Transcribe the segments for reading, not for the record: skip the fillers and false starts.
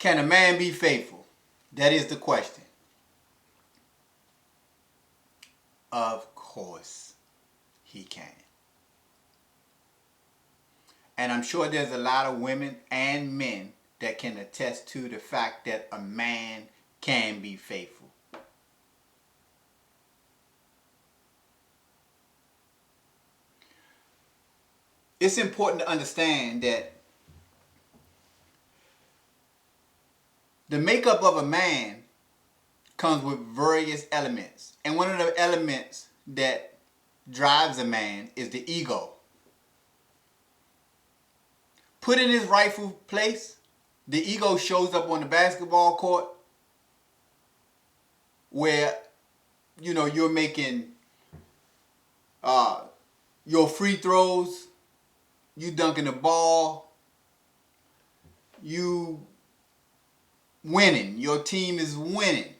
Can a man be faithful? That is the question. Of course he can. And I'm sure there's a lot of women and men that can attest to the fact that a man can be faithful. It's important to understand that the makeup of a man comes with various elements. And one of the elements that drives a man is the ego. Put in his rightful place, the ego shows up on the basketball court where, you're making your free throws, you dunking the ball, you winning, your team is winning.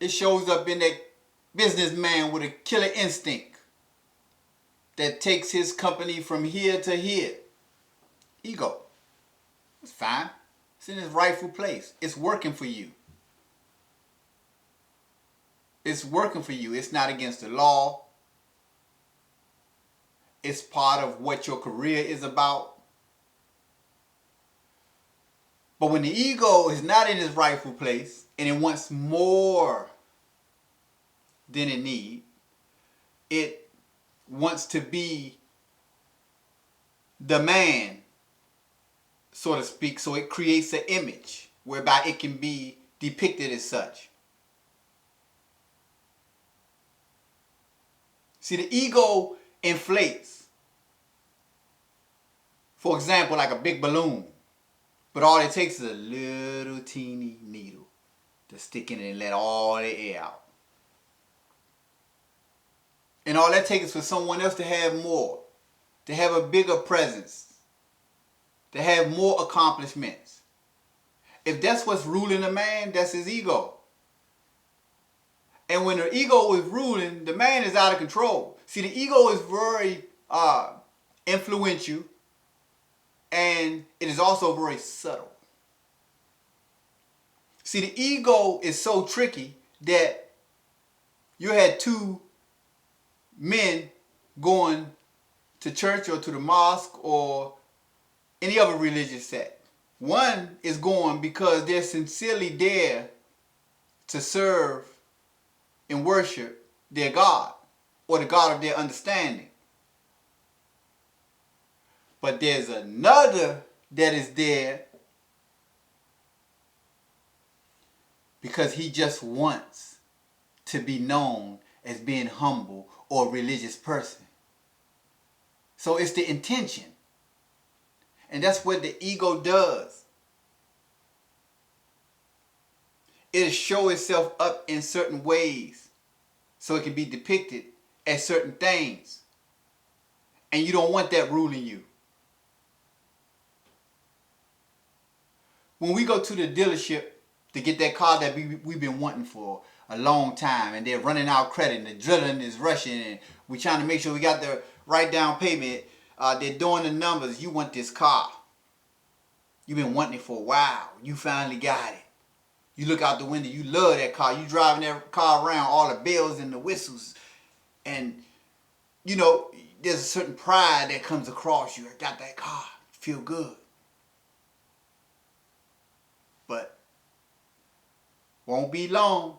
It shows up in that businessman with a killer instinct that takes his company from here to here. Ego. It's fine. It's in its rightful place. It's working for you. It's working for you. It's not against the law. It's part of what your career is about. But when the ego is not in its rightful place and it wants more than it needs, it wants to be the man, so to speak, so it creates an image whereby it can be depicted as such. See, the ego inflates. For example, like a big balloon. But all it takes is a little teeny needle to stick in it and let all the air out. And all that takes is for someone else to have more, to have a bigger presence, to have more accomplishments. If that's what's ruling a man, that's his ego. And when the ego is ruling, the man is out of control. See, the ego is very influential, and it is also very subtle. See, the ego is so tricky that you had two men going to church or to the mosque or any other religious sect. One is going because they're sincerely there to serve and worship their God or the God of their understanding. But there's another that is there because he just wants to be known as being humble or a religious person. So it's the intention. And that's what the ego does. It'll show itself up in certain ways so it can be depicted as certain things. And you don't want that ruling you. When we go to the dealership to get that car that we've been wanting for a long time, and they're running out credit and the drilling is rushing and we're trying to make sure we got the right down payment, they're doing the numbers. You want this car. You've been wanting it for a while. You finally got it. You look out the window. You love that car. You driving that car around, all the bells and the whistles. And, there's a certain pride that comes across you. I got that car. Feel good. But won't be long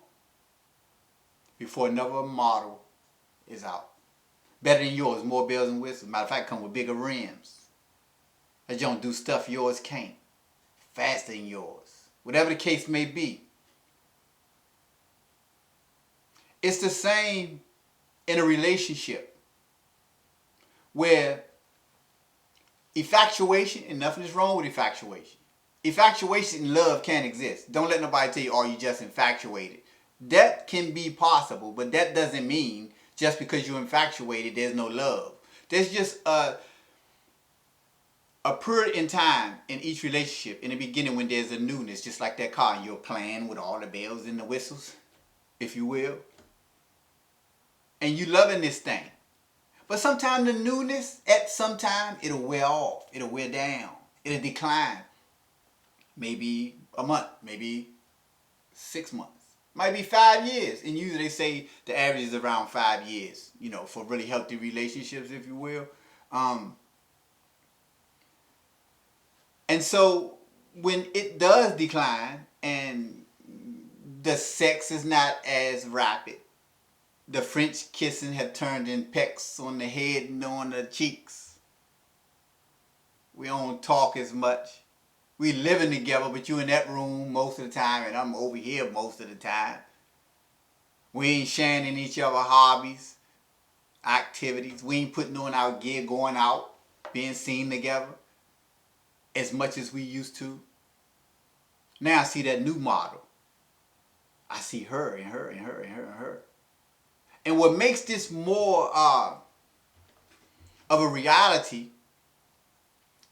before another model is out. Better than yours, more bells and whistles. Matter of fact, come with bigger rims. That don't do stuff yours can't. Faster than yours. Whatever the case may be. It's the same in a relationship where infatuation, and nothing is wrong with infatuation. Infatuation and love can't exist. Don't let nobody tell you, oh, you just infatuated. That can be possible, but that doesn't mean just because you're infatuated, there's no love. There's just a period in time in each relationship, in the beginning when there's a newness, just like that car, and you're playing with all the bells and the whistles, if you will. And you loving this thing. But sometimes the newness, at some time, it'll wear off. It'll wear down. It'll decline. Maybe a month, maybe 6 months, might be 5 years. And usually they say the average is around 5 years, for really healthy relationships, if you will. And so when it does decline and the sex is not as rapid, the French kissing have turned in pecks on the head and on the cheeks. We don't talk as much. We living together, but you in that room most of the time and I'm over here most of the time. We ain't sharing in each other hobbies, activities. We ain't putting on our gear, going out, being seen together as much as we used to. Now I see that new model. I see her and her and her and her and her. And what makes this more of a reality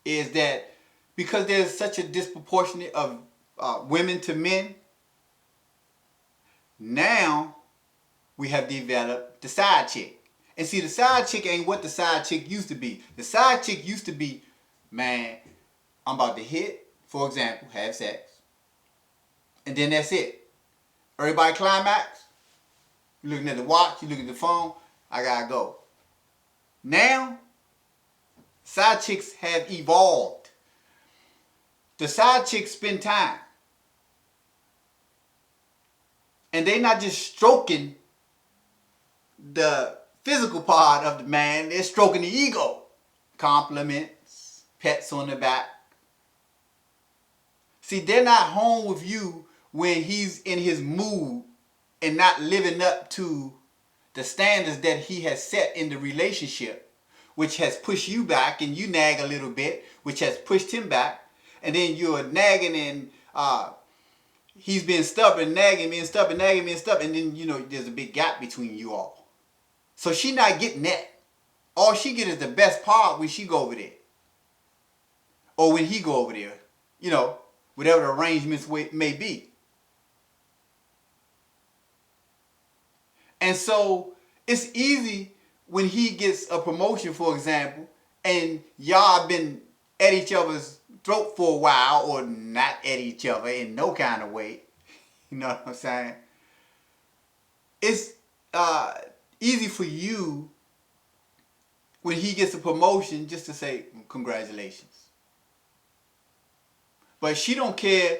is that because there's such a disproportionate of women to men, now we have developed the side chick. And see, the side chick ain't what the side chick used to be. The side chick used to be, man, I'm about to hit, for example, have sex. And then that's it. Everybody climax. You're looking at the watch, you're looking at the phone, I gotta go. Now, side chicks have evolved. The side chicks spend time. And they not just stroking the physical part of the man, they're stroking the ego. Compliments, pets on the back. See, they're not home with you when he's in his mood and not living up to the standards that he has set in the relationship, which has pushed you back and you nag a little bit, which has pushed him back. And then you're nagging and he's been stubborn, nagging, being stubborn, nagging, being stubborn. And then, there's a big gap between you all. So she not getting that. All she get is the best part when she go over there. Or when he go over there. Whatever the arrangements may be. And so it's easy when he gets a promotion, for example, and y'all been at each other's throat for a while, or not at each other in no kind of way. You know what I'm saying? It's easy for you when he gets a promotion just to say congratulations. But she don't care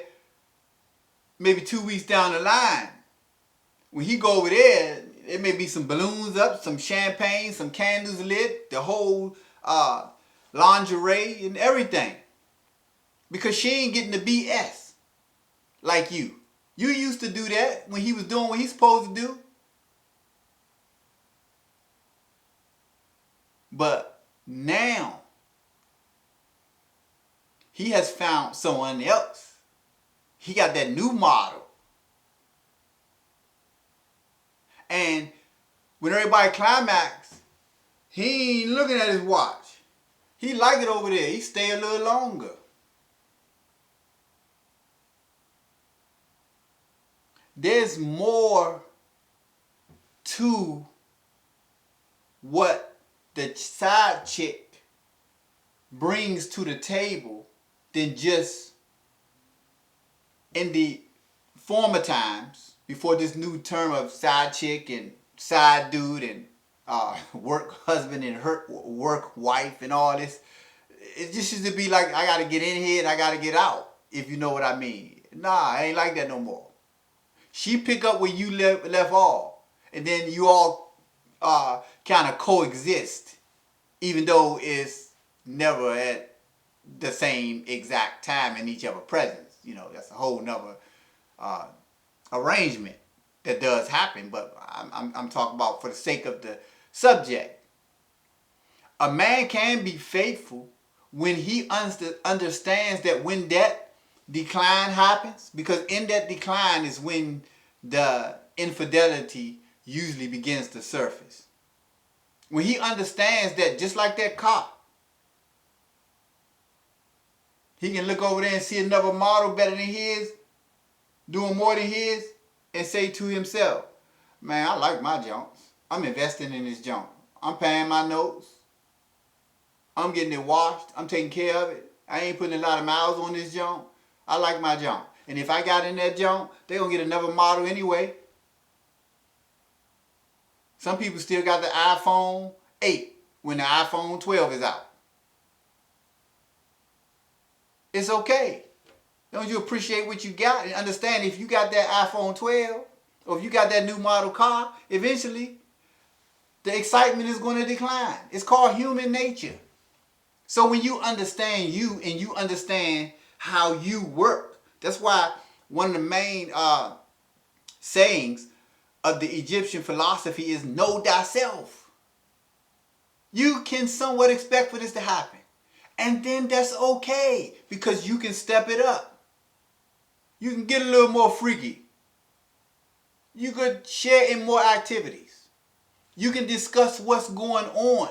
maybe 2 weeks down the line. When he go over there, there may be some balloons up, some champagne, some candles lit, the whole lingerie and everything. Because she ain't getting the BS like you. You used to do that when he was doing what he's supposed to do. But now, he has found someone else. He got that new model. And when everybody climax, he ain't looking at his watch. He like it over there. He stay a little longer. There's more to what the side chick brings to the table than just in the former times, before this new term of side chick and side dude and work husband and work wife and all this. It just used to be like, I got to get in here and I got to get out, if you know what I mean. Nah, I ain't like that no more. She pick up where you left off, and then you all kind of coexist, even though it's never at the same exact time in each other's presence. That's a whole nother arrangement that does happen, but I'm talking about for the sake of the subject. A man can be faithful when he understands that when that decline happens, because in that decline is when the infidelity usually begins to surface. When he understands that, just like that cop, he can look over there and see another model better than his, doing more than his, and say to himself, man, I like my junks. I'm investing in this junk. I'm paying my notes. I'm getting it washed. I'm taking care of it. I ain't putting a lot of miles on this junk. I like my junk. And if I got in that junk, they going to get another model anyway. Some people still got the iPhone 8 when the iPhone 12 is out. It's okay. Don't you appreciate what you got and understand if you got that iPhone 12 or if you got that new model car, eventually the excitement is going to decline. It's called human nature. So when you understand you and you understand how you work, that's why one of the main sayings of the Egyptian philosophy is know thyself. You can somewhat expect for this to happen. And then that's okay because you can step it up. You can get a little more freaky. You could share in more activities. You can discuss what's going on.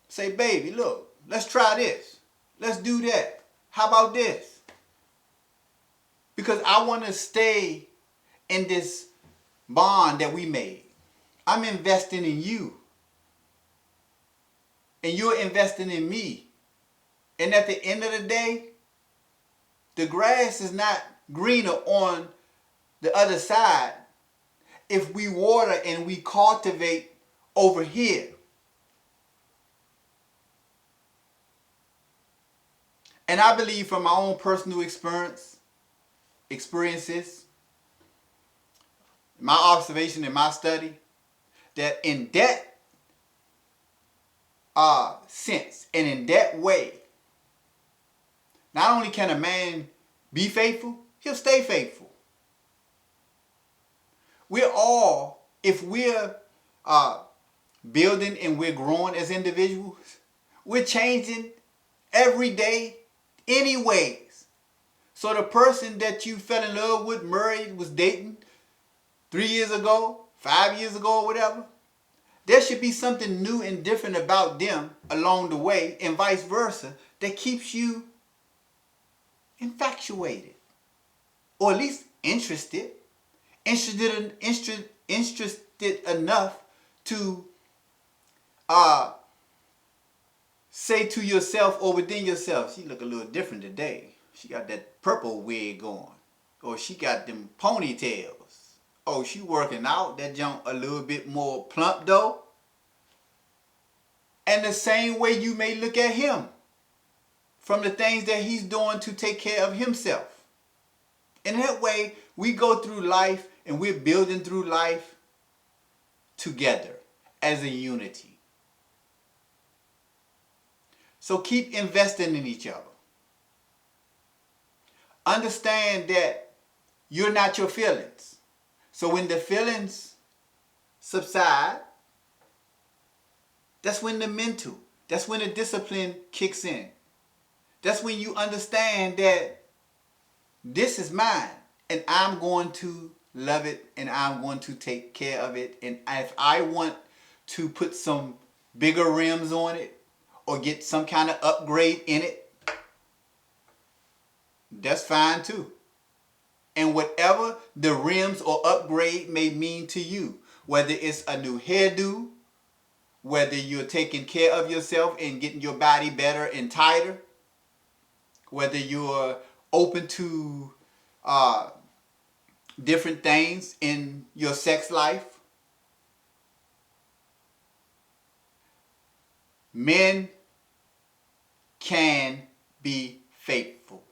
Say, baby, look, let's try this. Let's do that. How about this? Because I want to stay in this bond that we made. I'm investing in you. And you're investing in me. And at the end of the day, the grass is not greener on the other side if we water and we cultivate over here. And I believe from my own personal experiences, my observation and my study, that in that sense and in that way, not only can a man be faithful, he'll stay faithful. We're all, if we're building and we're growing as individuals, we're changing every day anyways. So the person that you fell in love with, married, was dating 3 years ago, 5 years ago, or whatever, there should be something new and different about them along the way, and vice versa, that keeps you infatuated, or at least interested enough to say to yourself or within yourself, she look a little different today. She got that purple wig on, or she got them ponytails. Oh, she working out, that junk a little bit more plump though. And the same way you may look at him from the things that he's doing to take care of himself. In that way, we go through life and we're building through life together as a unity. So keep investing in each other. Understand that you're not your feelings. So when the feelings subside, that's when the mental, that's when the discipline kicks in. That's when you understand that this is mine and I'm going to love it and I'm going to take care of it. And if I want to put some bigger rims on it or get some kind of upgrade in it, that's fine too. And whatever the rims or upgrade may mean to you, whether it's a new hairdo, whether you're taking care of yourself and getting your body better and tighter, whether you're open to different things in your sex life, men can be faithful.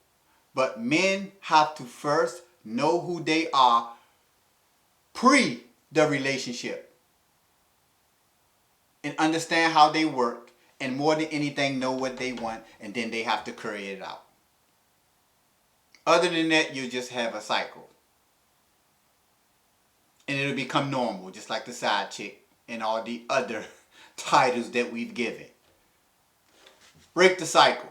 But men have to first know who they are pre the relationship and understand how they work, and more than anything know what they want, and then they have to carry it out. Other than that, you just have a cycle. And it'll become normal, just like the side chick and all the other titles that we've given. Break the cycle.